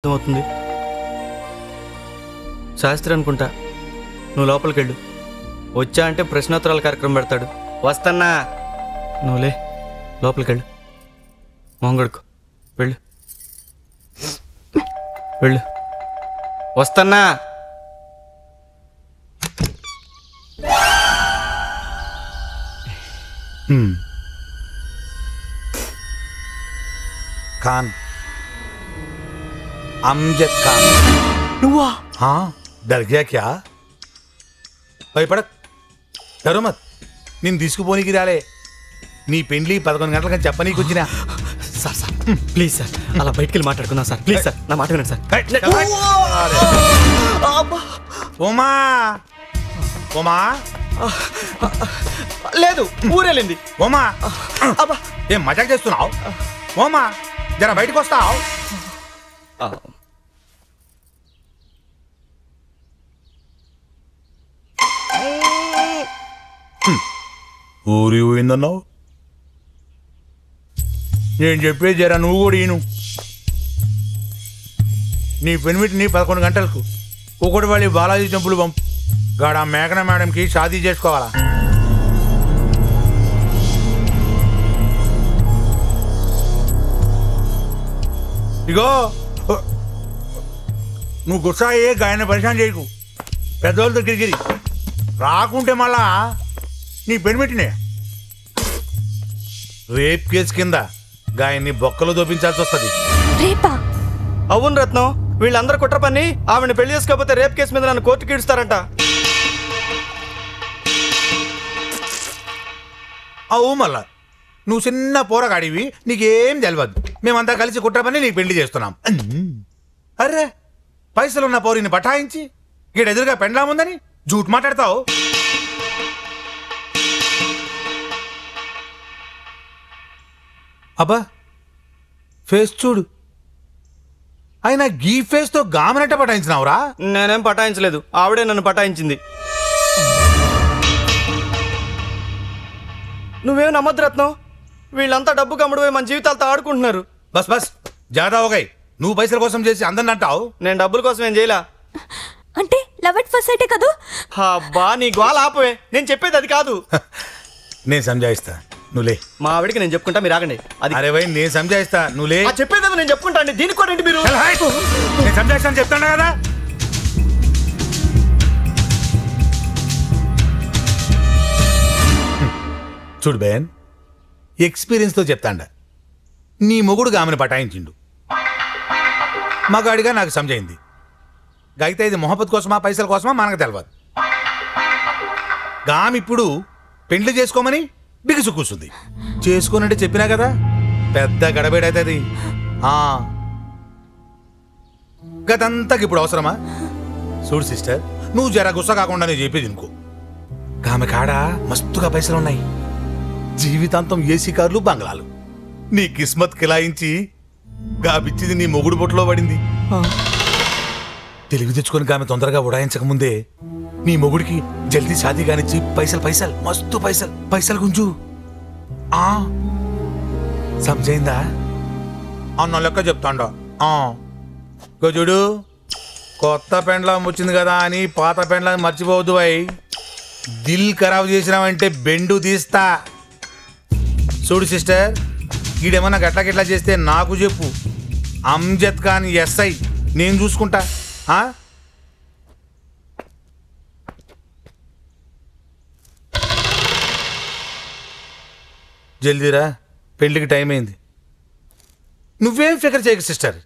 అర్థమవుతుంది. శాస్త్రి అనుకుంటా. నువ్వు లోపలికి వెళ్ళు. వచ్చా అంటే ప్రశ్నోత్తరాల కార్యక్రమం పెడతాడు. వస్తన్నా. నువ్వులే లోపలికి వెళ్ళు. మొంగడుకు వెళ్ళు వెళ్ళు. వస్తన్నా. खान अमजद खान నువ్వా? हाँ डर गया क्या భయపడ డరు మత్ నేను తీసుకుపోనీకి రాలే నీ పెండ్లి 11 గంటలకని చెప్పనీకి వచ్చినా సార్ సార్ ప్లీజ్ సార్ అలా బయటికి వెళ్ళి మాట్లాడుకుందాం సార్. ప్లీజ్ సార్ నా మాట వినండి సార్. ఉమా ఉమా లేదు ఊరెళ్ళింది. ఉమా ఏం మజాక్ చేస్తున్నావు? ఉమా జర బయటకు వస్తావు. ఊరి పోయిందన్నావు. నేను చెప్పేది జరా నువ్వు కూడా ఈను. నీ పెనిమిటిని 11 గంటలకు ఒకటి వాళ్ళి బాలాజీ టెంపుల్ పంపు. గాడ మేఘన మేడంకి షాదీ చేసుకోవాలా. ఇగో నువ్వు గుస్సాయే గాయన పరిశాన్ చేయకు. పెద్దవాళ్ళ దగ్గరికి రాకుంటే మళ్ళా నీ పెనిమిటినే రేప్ కేసు కింద గాయన్ని బొక్కలు దోపించాల్సి వస్తుంది. అవును రత్నం, వీళ్ళందరూ కుట్ర పని ఆవిడని పెళ్లి చేసుకోకపోతే రేప్ కేసు మీద నన్ను కోర్టుకి ఇడుస్తారంట. అవు మళ్ళా నువ్వు చిన్న పోరగాడివి, నీకేం తెలియదు. మేమంతా కలిసి కుట్ర పని నీకు పెళ్లి చేస్తున్నాం. అరే పైసలున్న పౌరిని బఠాయించి ఈడ ఎదురుగా పెండ్లాముందని జూట్ మాట్లాడతావు. అబ్బా ఫేస్ చూడు, అయినా గీ ఫేస్ తో గామనట్ట పటాయించినావురా. నేనేం పటాయించలేదు, ఆవిడే నన్ను పటాయించింది. నువ్వేం నమ్మద్దు రత్నం, వీళ్ళంతా డబ్బు కమ్ముడుపోయి మన జీవితాలతో ఆడుకుంటున్నారు. బస్ బస్ జాదా ఓగాయి. నువ్వు పైసల కోసం చేసి అందరిని అంటావు. నేను డబ్బుల కోసం ఏం చేయలా. అంటే లవ్ ఎట్ ఫస్ట్ సైటే కదా. అబ్బా నీ గోల ఆపవే, నేను చెప్పేది అది కాదు. నేను సంజాయిస్తా, నువ్వులే. మా ఆవిడికి నేను చెప్పుకుంటా, మీరు ఆగండి. అది అరే భయ్ నేను సంజాయిస్తా, నువ్వులే. చెప్పేది నేను చెప్పుకుంటా అండి, దీనికి కూడా ఏంటి మీరు? నేను సంజాయిస్తాను చెప్తాను కదా. చూడు బేన్, ఎక్స్పీరియన్స్తో చెప్తాండ. నీ మొగుడు ఆమెను పటాయించిండు, మగాడిగా నాకు సమజైంది. అయితే ఇది మొహబ్బత్ కోసమా పైసల కోసమా మనకు తెలియదు. గామి ఇప్పుడు పెండ్లి చేసుకోమని బిగుసు కూర్చుంది. చేసుకోనంటే చెప్పినా కదా, పెద్ద గడబేడవుతుంది. గతంతకి ఇప్పుడు అవసరమా? చూడు సిస్టర్, నువ్వు జర గుస్స కాకుండా నేను చెప్పేది ఇంకో. ఆమె కాడ మస్తుగా పైసలున్నాయి, జీవితాంతం ఏసీ కార్లు బంగ్లాలు. నీ కిస్మత్ కిలాయించి గాబిచ్చిది నీ మొగుడు బొట్టులో పడింది. తెలివి తెచ్చుకొని ఆమె తొందరగా ఉడాయించక ముందే నీ మొగుడికి జల్దీ షాదీ కానిచ్చి పైసలు పైసలు మస్తు పైసలు పైసలు గుంజు. సమజైందా? అన్న లెక్క చెప్తాండా. చూడు, కొత్త పెండ్లాం వచ్చింది కదా అని పాత పెండ్లాన్ని మర్చిపోవద్దు. అయి దిల్ ఖరాబ్ చేసినావంటే బెండు తీస్తా. చూడు సిస్టర్, ఈడేమన్నా గట్లా గిట్లా చేస్తే నాకు చెప్పు. అమ్జద్ ఖాన్ ఎస్ఐ, నేను చూసుకుంటా. జల్దీరా, పెళ్ళికి టైం అయింది. నువ్వేం ఫికర్ చేయకు సిస్టర్.